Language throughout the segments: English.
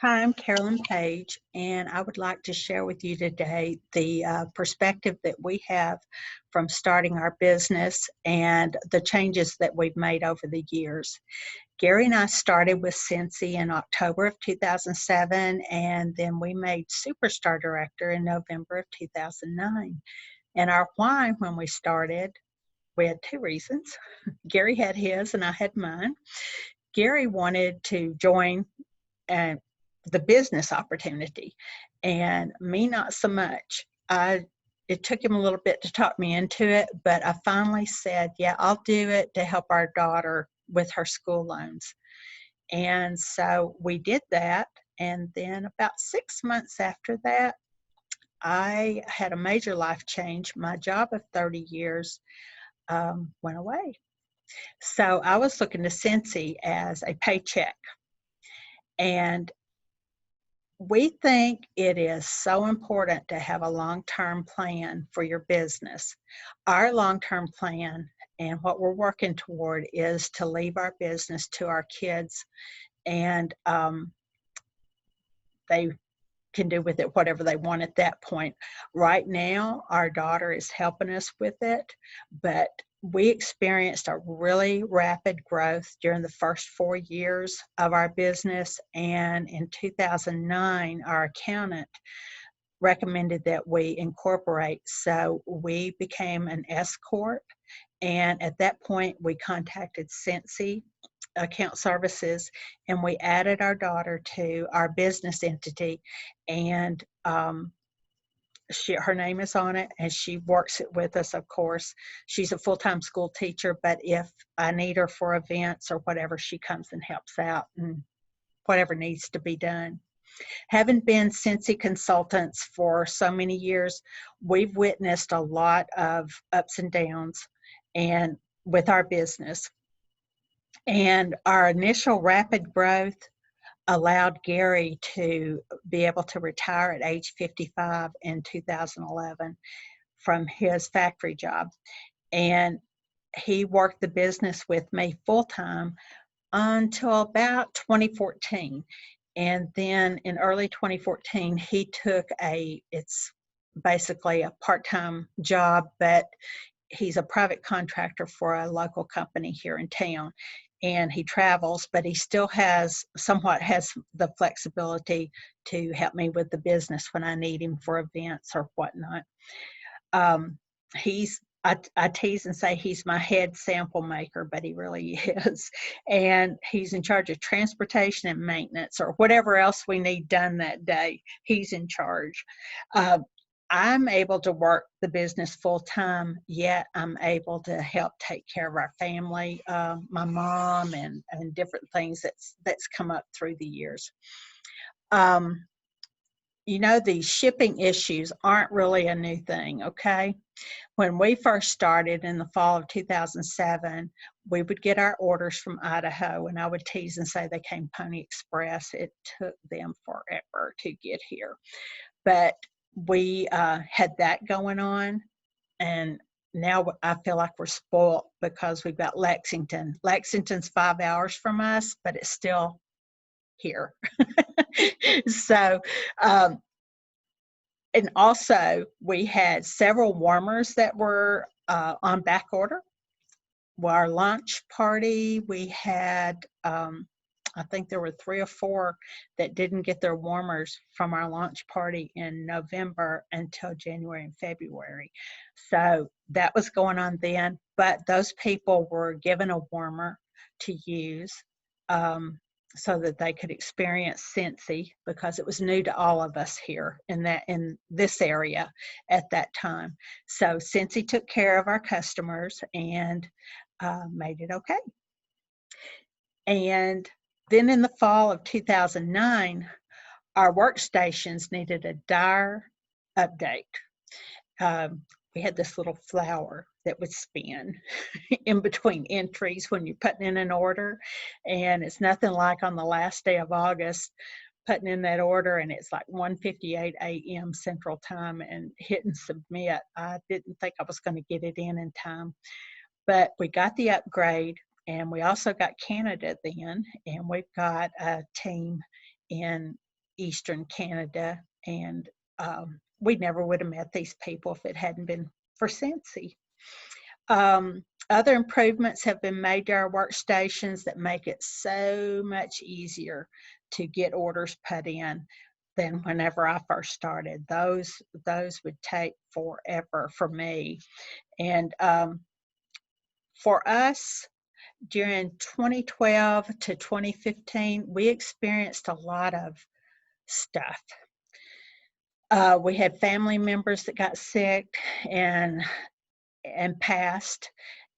Hi, I'm Carolyn Page, and I would like to share with you today the perspective that we have from starting our business and the changes that we've made over the years. Gary and I started with Scentsy in October of 2007, and then we made Superstar Director in November of 2009. And our why when we started, we had two reasons. Gary had his, and I had mine. Gary wanted to join and the business opportunity, and me not so much. It took him a little bit to talk me into it, but I finally said, yeah, I'll do it to help our daughter with her school loans. And so we did that, and then about 6 months after that, I had a major life change. My job of 30 years went away. So I was looking to Scentsy as a paycheck. And we think it is so important to have a long-term plan for your business. Our long-term plan and what we're working toward is to leave our business to our kids, and they can do with it whatever they want at that point. Right now, our daughter is helping us with it, but we experienced a really rapid growth during the first 4 years of our business. And in 2009, our accountant recommended that we incorporate. So we became an S Corp. And at that point, we contacted Scentsy Account Services, and we added our daughter to our business entity. And her name is on it, and she works it with us, of course. She's a full-time school teacher, but if I need her for events or whatever, she comes and helps out and whatever needs to be done. Having been Scentsy consultants for so many years, we've witnessed a lot of ups and downs and with our business. And our initial rapid growth allowed Gary to be able to retire at age 55 in 2011 from his factory job. And he worked the business with me full-time until about 2014. And then in early 2014, he took it's basically a part-time job, but he's a private contractor for a local company here in town. And he travels, but he still somewhat has the flexibility to help me with the business when I need him for events or whatnot. I tease and say he's my head sample maker, but he really is. And he's in charge of transportation and maintenance or whatever else we need done that day. He's in charge. I'm able to work the business full time, yet I'm able to help take care of our family, my mom, and different things that's come up through the years. These shipping issues aren't really a new thing, okay? When we first started in the fall of 2007, we would get our orders from Idaho, and I would tease and say they came Pony Express. It took them forever to get here. But we had that going on, and now I feel like we're spoiled because we've got Lexington. Lexington's 5 hours from us, but it's still here. So, and also we had several warmers that were on back order. Well, our launch party, we had I think there were 3 or 4 that didn't get their warmers from our launch party in November until January and February. So that was going on then, but those people were given a warmer to use so that they could experience Scentsy, because it was new to all of us here in this area at that time. So Scentsy took care of our customers and made it okay. And then in the fall of 2009, our workstations needed a dire update. We had this little flower that would spin in between entries when you're putting in an order. And it's nothing like on the last day of August, putting in that order, and it's like 1:58 a.m. Central Time and hitting submit. I didn't think I was going to get it in time. But we got the upgrade. And we also got Canada then, and we've got a team in Eastern Canada, and we never would have met these people if it hadn't been for Scentsy. Other improvements have been made to our workstations that make it so much easier to get orders put in than whenever I first started. Those would take forever for me. And for us, during 2012 to 2015, we experienced a lot of stuff. We had family members that got sick and passed,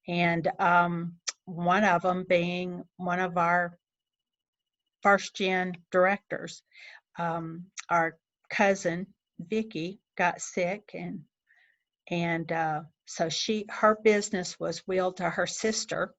and one of them being one of our first-gen directors. Our cousin Vicky got sick, and so her business was willed to her sister,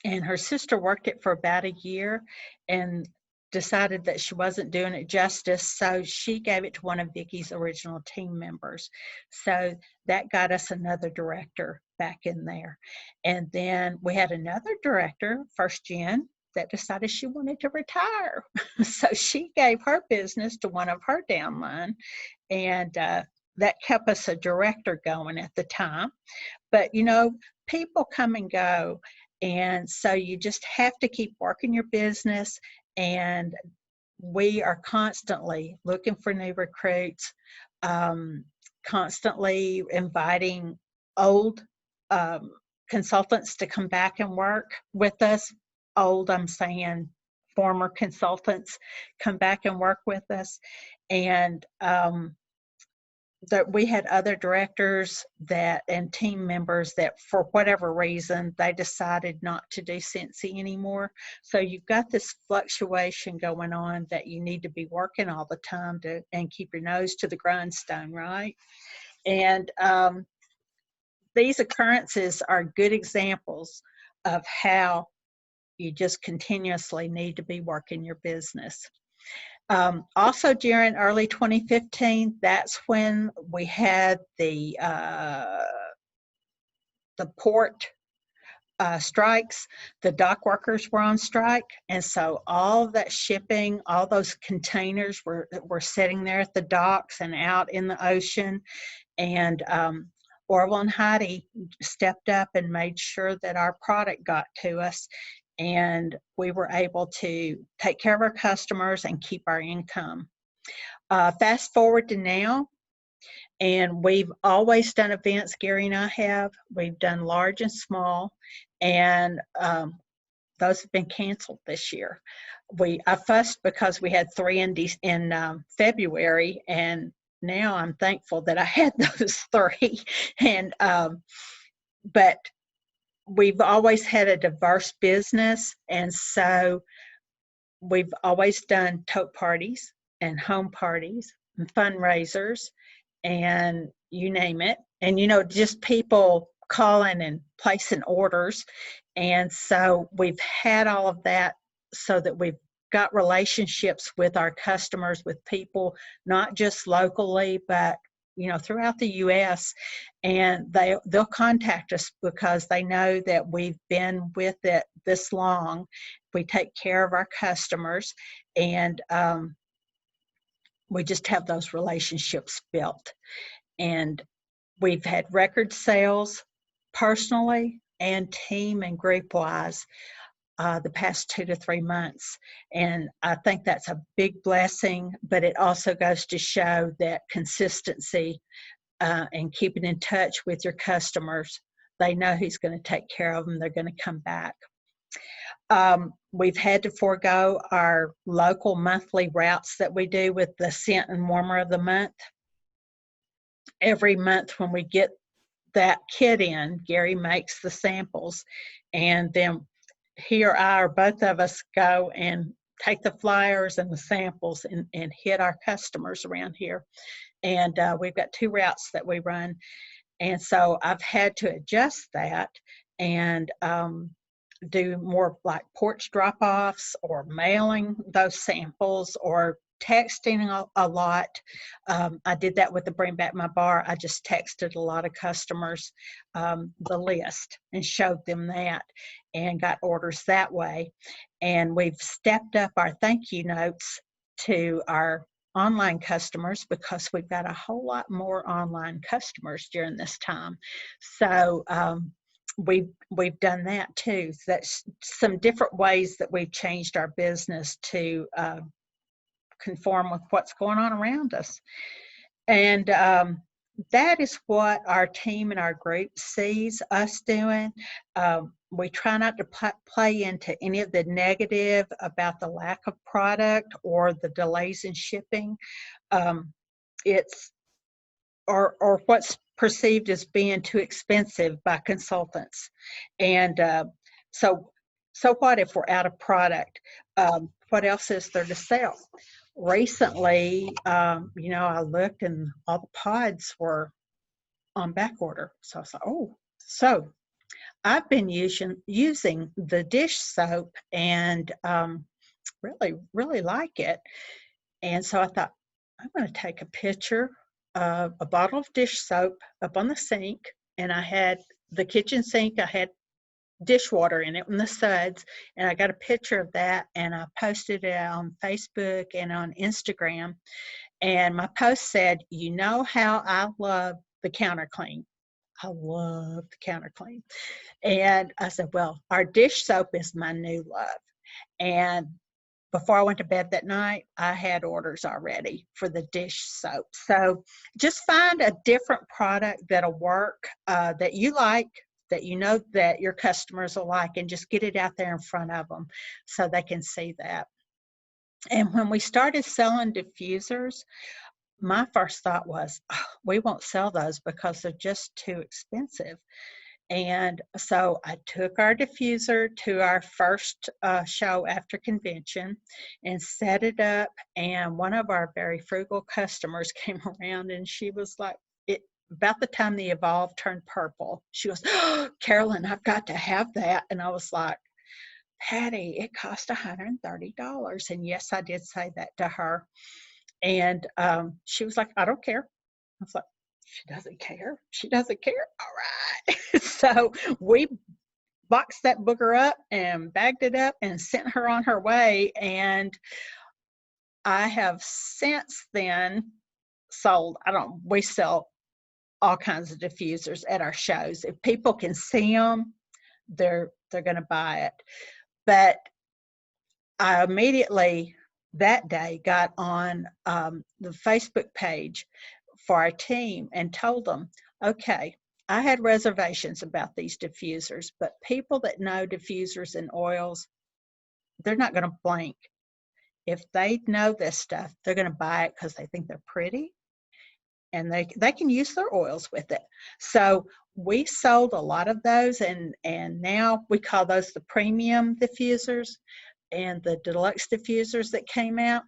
and her sister worked it for about a year and decided that she wasn't doing it justice, so she gave it to one of Vicky's original team members. So that got us another director back in there. And then we had another director, first gen, that decided she wanted to retire. So she gave her business to one of her downline, and that kept us a director going at the time. But people come and go, and so you just have to keep working your business. And we are constantly looking for new recruits, constantly inviting old consultants to come back and work with us. Old, I'm saying former consultants come back and work with us. And that we had other directors and team members that for whatever reason they decided not to do Scentsy anymore. So you've got this fluctuation going on that you need to be working all the time and keep your nose to the grindstone, right? And these occurrences are good examples of how you just continuously need to be working your business. Also during early 2015, that's when we had the port strikes. The dock workers were on strike, and so all that shipping, all those containers were sitting there at the docks and out in the ocean. And Orville and Heidi stepped up and made sure that our product got to us, and we were able to take care of our customers and keep our income. Fast forward to now, and we've always done events, Gary and I have. We've done large and small, and those have been canceled this year. I fussed because we had 3 in February, and now I'm thankful that I had those 3. And but we've always had a diverse business, and so we've always done tote parties and home parties and fundraisers and you name it. And just people calling and placing orders. And so we've had all of that so that we've got relationships with our customers, with people not just locally but throughout the U.S., and they'll contact us because they know that we've been with it this long. We take care of our customers, and we just have those relationships built. And we've had record sales personally and team and group-wise the past 2 to 3 months. And I think that's a big blessing, but it also goes to show that consistency and keeping in touch with your customers. They know who's going to take care of them. They're going to come back. We've had to forego our local monthly routes that we do with the scent and warmer of the month. Every month when we get that kit in, Gary makes the samples, and then he or I or both of us go and take the flyers and the samples and hit our customers around here. And we've got 2 routes that we run. And so I've had to adjust that and do more like porch drop-offs or mailing those samples or texting a lot. I did that with the Bring Back My Bar. I just texted a lot of customers the list and showed them that and got orders that way. And we've stepped up our thank you notes to our online customers because we've got a whole lot more online customers during this time. So we've done that too. So that's some different ways that we've changed our business to conform with what's going on around us. And that is what our team and our group sees us doing. We try not to play into any of the negative about the lack of product or the delays in shipping. It's or what's perceived as being too expensive by consultants. And so what if we're out of product? What else is there to sell? Recently, I looked and all the pods were on back order. So I was like, oh, so I've been using the dish soap and really, really like it. And so I thought, I'm going to take a picture of a bottle of dish soap up on the sink. And I had the kitchen sink, I had dishwater in it and the suds, and I got a picture of that and I posted it on Facebook and on Instagram. And my post said, you know how I love the counter clean. I love the counter clean. And I said, well, our dish soap is my new love. And before I went to bed that night, I had orders already for the dish soap. So just find a different product that'll work, that you like, that you know that your customers will like, and just get it out there in front of them so they can see that. And when we started selling diffusers, my first thought was, oh, we won't sell those because they're just too expensive. And so I took our diffuser to our first show after convention and set it up. And one of our very frugal customers came around and she was like, about the time the Evolve turned purple, she goes, oh, Carolyn, I've got to have that. And I was like, Patty, it cost $130. And yes, I did say that to her. And she was like, I don't care. I was like, she doesn't care. She doesn't care. All right. So we boxed that booger up and bagged it up and sent her on her way. And I have since then sold, we sell all kinds of diffusers at our shows. If people can see them, they're going to buy it. But I immediately that day got on the Facebook page for our team and told them, okay, I had reservations about these diffusers, but people that know diffusers and oils, they're not going to blink. If they know this stuff, they're going to buy it because they think they're pretty and they can use their oils with it. So we sold a lot of those, and now we call those the premium diffusers, and the deluxe diffusers that came out,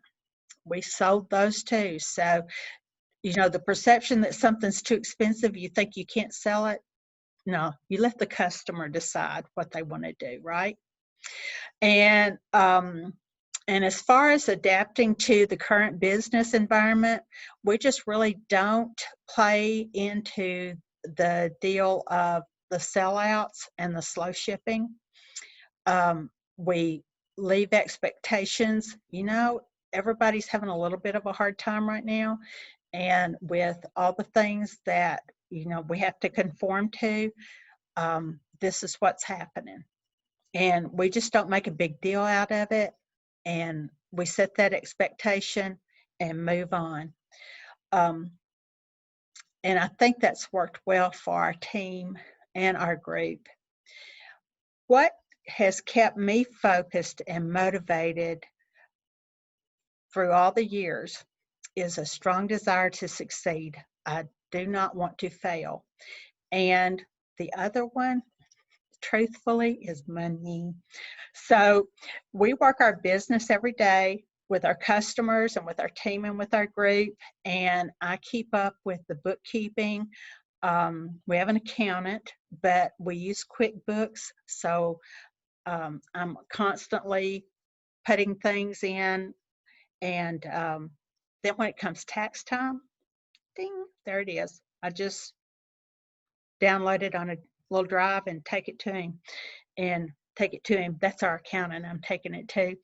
we sold those too. So the perception that something's too expensive, you think you can't sell it. No, you let the customer decide what they want to do, right? And as far as adapting to the current business environment, we just really don't play into the deal of the sellouts and the slow shipping. We leave expectations. Everybody's having a little bit of a hard time right now. And with all the things that, we have to conform to, this is what's happening. And we just don't make a big deal out of it. And we set that expectation and move on. And I think that's worked well for our team and our group. What has kept me focused and motivated through all the years is a strong desire to succeed. I do not want to fail. And the other one, truthfully, is money. So we work our business every day with our customers and with our team and with our group, and I keep up with the bookkeeping. We have an accountant, but we use QuickBooks, so I'm constantly putting things in. And then when it comes tax time, ding, there it is. I just download it on a little drive and take it to him. That's our accountant I'm taking it to.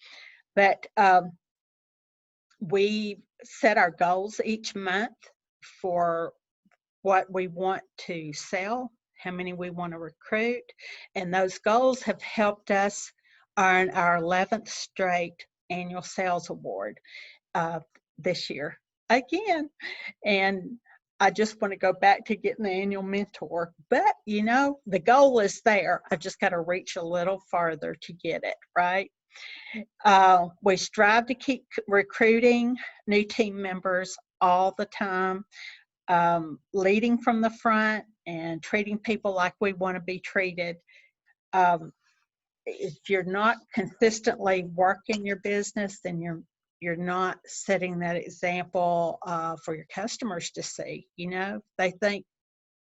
But We set our goals each month for what we want to sell, how many we want to recruit, and those goals have helped us earn our 11th straight annual sales award uh, this year again. And I just want to go back to getting the annual mentor, but you know, the goal is there. I just got to reach a little farther to get it, right? We strive to keep recruiting new team members all the time, leading from the front and treating people like we want to be treated. Um, if you're not consistently working your business, then you're not setting that example for your customers to see. You know, they think,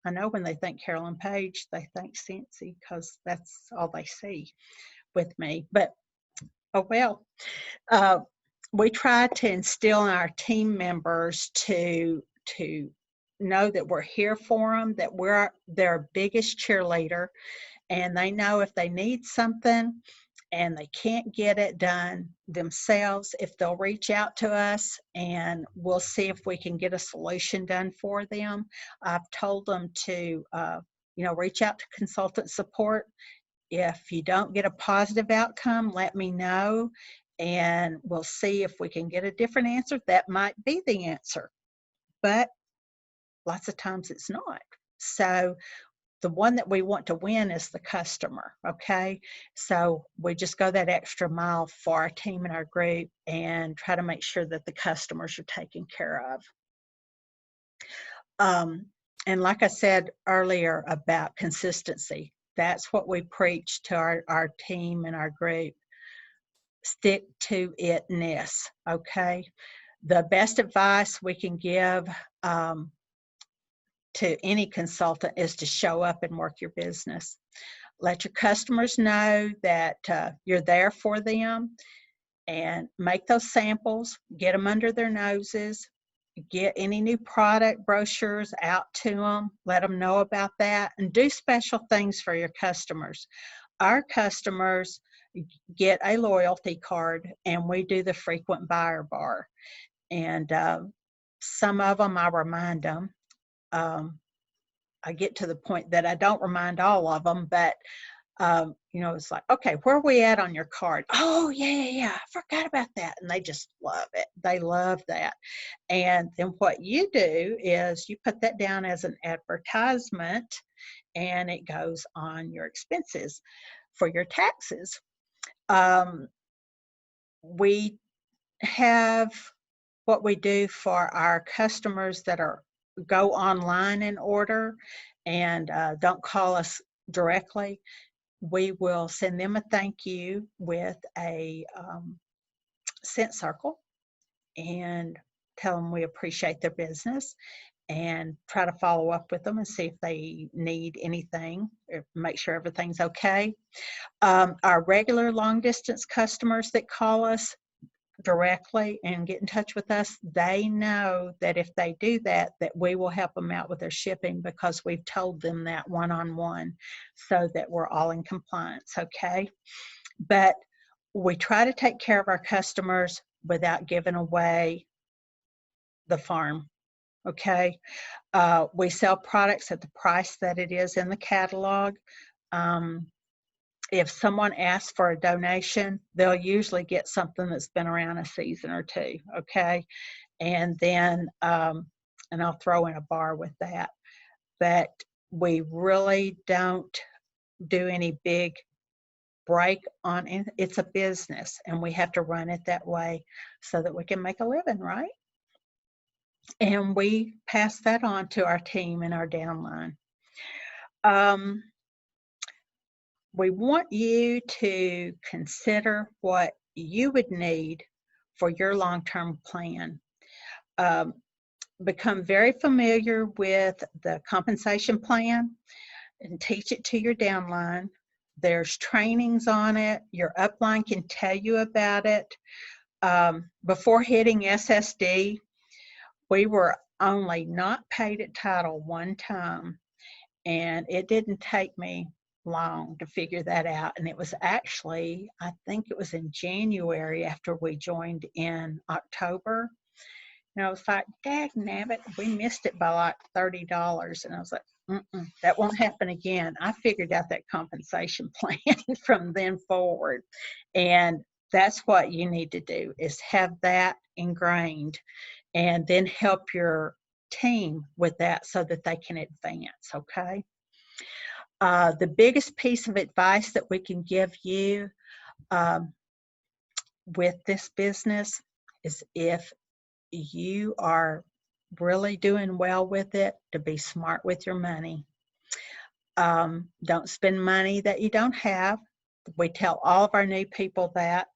I know when they think Carolyn Page, they think Scentsy because that's all they see with me. But oh well. We try to instill in our team members to know that we're here for them, that we're their biggest cheerleader, and they know if they need something and they can't get it done themselves, if they'll reach out to us and we'll see if we can get a solution done for them. I've told them to, reach out to consultant support. If you don't get a positive outcome, let me know and we'll see if we can get a different answer. That might be the answer, but lots of times it's not. So the one that we want to win is the customer, okay? So we just go that extra mile for our team and our group and try to make sure that the customers are taken care of. And like I said earlier about consistency, that's what we preach to our team and our group. Stick to itness, okay? The best advice we can give to any consultant is to show up and work your business. Let your customers know that you're there for them and make those samples, get them under their noses, get any new product brochures out to them, let them know about that, and do special things for your customers. Our customers get a loyalty card and we do the frequent buyer bar. And some of them I remind them. I get to the point that I don't remind all of them, but it's like, okay, where are we at on your card? Oh, yeah, I forgot about that. And they just love it. They love that. And then what you do is you put that down as an advertisement and it goes on your expenses for your taxes. We have what we do for our customers that go online and order and don't call us directly. We will send them a thank you with a scent circle and tell them we appreciate their business and try to follow up with them and see if they need anything, or make sure everything's okay. Our regular long distance customers that call us directly and get in touch with us, they know that if they do that, that we will help them out with their shipping because we've told them that one-on-one so that we're all in compliance, okay? But we try to take care of our customers without giving away the farm, okay? We sell products at the price that it is in the catalog. If someone asks for a donation, they'll usually get something that's been around a season or two, okay? And then, and I'll throw in a bar with that. But we really don't do any big break on it. It's a business, and we have to run it that way so that we can make a living, right? And we pass that on to our team and our downline. We want you to consider what you would need for your long-term plan. Become very familiar with the compensation plan and teach it to your downline. There's trainings on it. Your upline can tell you about it. Before hitting SSD, we were only not paid at title one time, and it didn't take me long to figure that out. And it was actually, I think it was in January after we joined in October. And I was like, dag nabbit, we missed it by like $30. And I was like, that won't happen again. I figured out that compensation plan from then forward. And that's what you need to do, is have that ingrained and then help your team with that so that they can advance, okay? The biggest piece of advice that we can give you with this business is, if you are really doing well with it, to be smart with your money. Don't spend money that you don't have. We tell all of our new people that.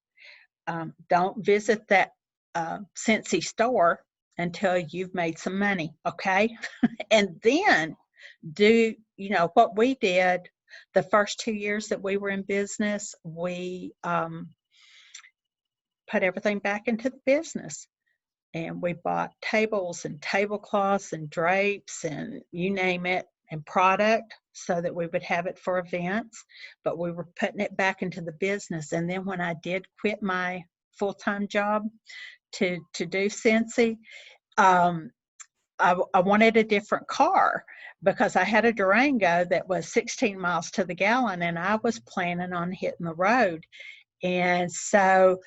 Don't visit that Scentsy store until you've made some money, okay? And then do, what we did the first 2 years that we were in business, we put everything back into the business. And we bought tables and tablecloths and drapes and you name it, and product, so that we would have it for events. But we were putting it back into the business. And then when I did quit my full-time job to do Scentsy, I wanted a different car, because I had a Durango that was 16 miles to the gallon, and I was planning on hitting the road. And so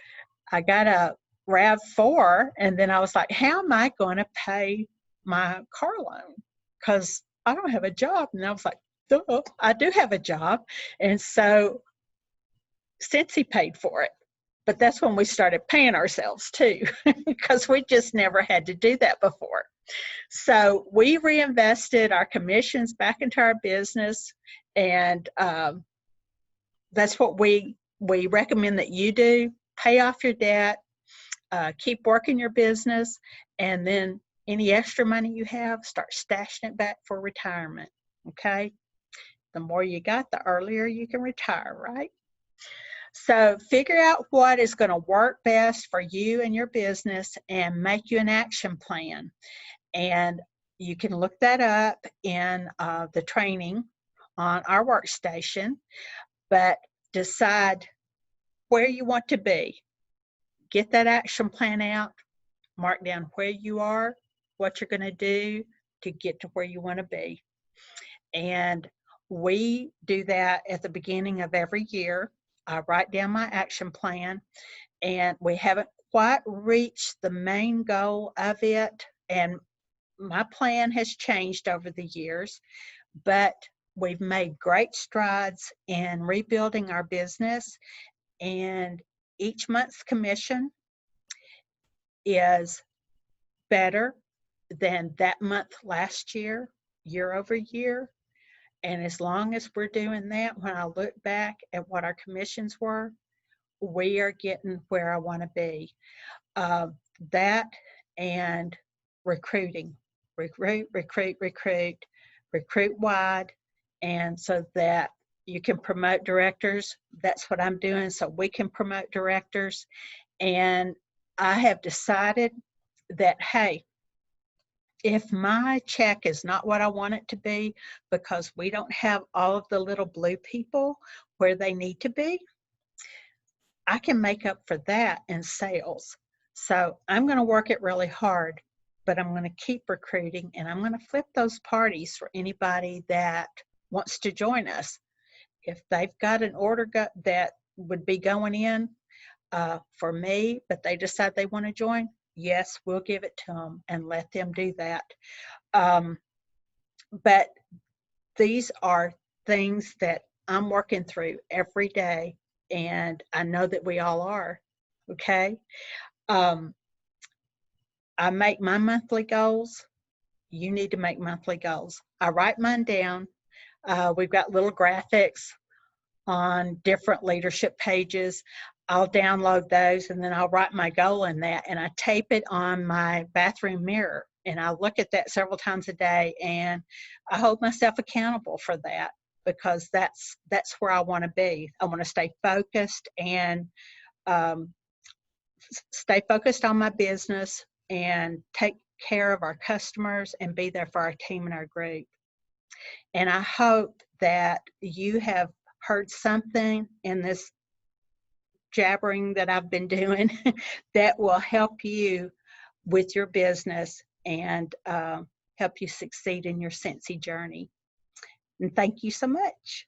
I got a RAV4, and then I was like, how am I going to pay my car loan? Because I don't have a job. And I was like, duh, I do have a job. And so Scentsy paid for it. But that's when we started paying ourselves too, because we just never had to do that before. So we reinvested our commissions back into our business, and that's what we recommend that you do. Pay off your debt, keep working your business, and then any extra money you have, start stashing it back for retirement, okay? The more you got, the earlier you can retire, right? So figure out what is going to work best for you and your business, and make you an action plan. And you can look that up in the training on our workstation, but decide where you want to be. Get that action plan out, mark down where you are, what you're going to do to get to where you want to be. And we do that at the beginning of every year. I write down my action plan, and we haven't quite reached the main goal of it. And my plan has changed over the years, but we've made great strides in rebuilding our business. And each month's commission is better than that month last year, year over year. And as long as we're doing that, when I look back at what our commissions were, we are getting where I want to be. That and recruiting. Recruit wide, and so that you can promote directors. That's what I'm doing, so we can promote directors. And I have decided that, hey, if my check is not what I want it to be, because we don't have all of the little blue people where they need to be, I can make up for that in sales. So I'm going to work it really hard, but I'm going to keep recruiting, and I'm going to flip those parties for anybody that wants to join us. If they've got an order that would be going in for me, but they decide they want to join, yes, we'll give it to them and let them do that. But these are things that I'm working through every day, and I know that we all are, okay? I make my monthly goals. You need to make monthly goals. I write mine down. We've got little graphics on different leadership pages. I'll download those, and then I'll write my goal in that, and I tape it on my bathroom mirror, and I look at that several times a day, and I hold myself accountable for that, because that's where I want to be. I want to stay focused and stay focused on my business and take care of our customers and be there for our team and our group. And I hope that you have heard something in this jabbering that I've been doing that will help you with your business and help you succeed in your Scentsy journey. And thank you so much.